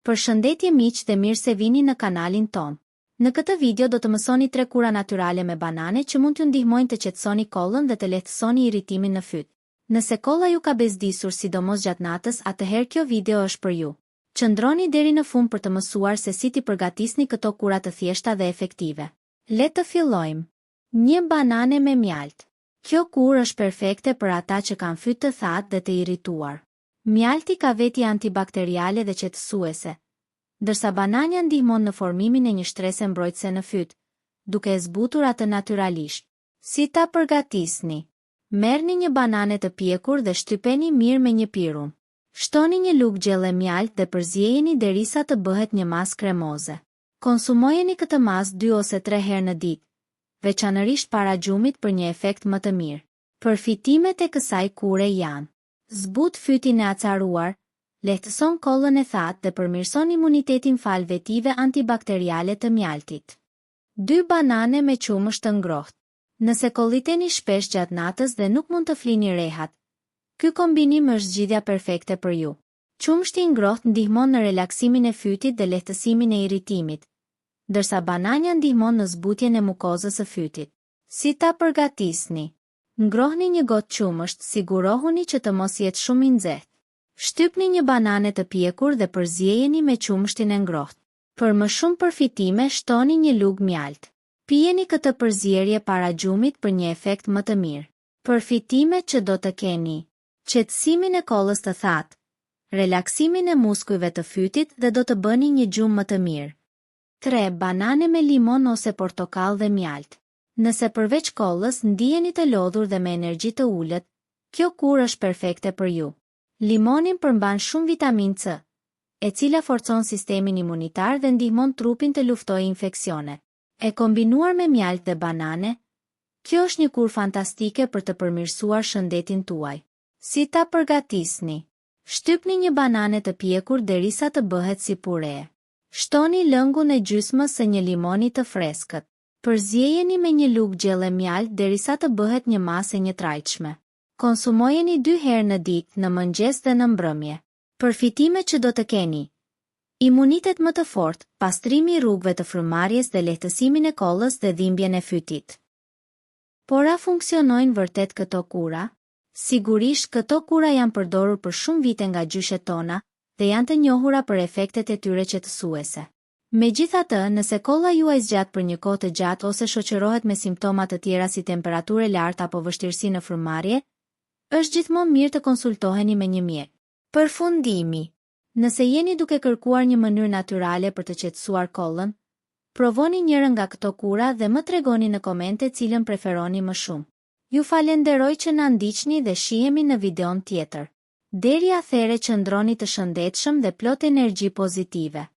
Përshëndetje miq dhe mirë se vini në kanalin ton. Në këtë video do të mësoni 3 kura natyrale me banane që mund t'ju ndihmojnë të qetësoni kollën dhe të lehtësoni irritimin në fyt. Nëse kolla ju ka bezdisur sidomos gjatë natës, atëherë kjo video është për ju. Qëndroni deri në fund për të mësuar se si t'i përgatisni këto kura të thjeshta dhe efektive. Le të fillojmë. 1 banane me mjalt. Kjo kurë është perfekte për ata që kanë fyt të thatë dhe të irrituar. Mjalti ka veti antibakteriale dhe qetësuese, ndërsa banania ndihmon në formimin e një shtrese mbrojtëse në fyt, duke e zbutur atë natyralisht. Si ta përgatisni? Merrni një banane të pjekur dhe shtypeni mirë me një pirum. Shtoni një lugë gjelle mjalt dhe përzjejeni derisa të bëhet një masë kremoze. Konsumojeni këtë masë 2 ose 3 herë në ditë, veçanërisht para gjumit për një efekt më të mirë. Përfitimet e kësaj kure janë: zbut fytin e acaruar, lehtëson kollën e thatë dhe përmirëson imunitetin fal vetive antibakteriale të mjaltit. 2 banane me qumësht të ngrohtë. Nëse kolliteni shpesh gjatë natës dhe nuk mund të flini rehat, ky kombinim është zgjidhja perfekte për ju. Qumështi i ngrohtë ndihmon në relaksimin e fytit dhe lehtësimin e irritimit, ndërsa banania ndihmon në zbutjen e mukozës së fytit. Si ta përgatisni? Ngrohni një gotë qumësht, sigurohuni që të mos jetë shumë i nxehtë. Shtypni një banane të pjekur dhe përzjejeni me qumështin e ngrohtë. Për më shumë përfitime, shtoni një lugë mjalt. Pijeni këtë përzierje para gjumit për një efekt më të mirë. Përfitimet që do të keni: qetësimin e kollës të thatë, relaksimin e muskujve të fytit dhe do të bëni një gjumë më të mirë. 3 banane me limon ose portokall dhe mjalt. Nëse përveç kollës ndiheni të lodhur dhe me energji të ulët, kjo kurë është perfekte për ju. Limonin përmban shumë vitamin C, e cila forcon sistemin imunitar dhe ndihmon trupin të luftojë infeksione. E kombinuar me mjalt dhe banane, kjo është një kurë fantastike për të përmirësuar shëndetin tuaj. Si ta përgatisni? Shtypni një banane të pjekur derisa të bëhet si pure. Shtoni lëngun e gjysmës së një limoni të freskët. Përzjejeni me një lugë gjelle mjalt derisa të bëhet një masë e njëtrajtshme. Konsumojeni 2 herë në ditë, në mëngjes dhe në mbrëmje. Përfitimet që do të keni: imunitet më të fortë, pastrimi i rrugëve të frymëmarrjes dhe lehtësimin e kollës dhe dhimbjen e fytit. Por a funksionojnë vërtet këto kura? Sigurisht, këto kura janë përdorur për shumë vite nga gjyshet tona dhe janë të njohura për efektet e tyre qetësuese. Megjithatë, nëse kolla juaj zgjat për një kohë të gjatë ose shoqërohet me simptoma të tjera si temperaturë e lartë apo vështirësi në frymëmarrje, është gjithmonë mirë të konsultoheni me një mjek. Përfundimi: nëse jeni duke kërkuar një mënyrë natyrale për të qetësuar kollën, provoni njërin nga këto kura dhe më tregoni në komente cilën preferoni më shumë. Ju falenderoj që na ndiqni dhe shihemi në videon tjetër. Deri atëherë qëndroni të shëndetshëm dhe plot energji pozitive.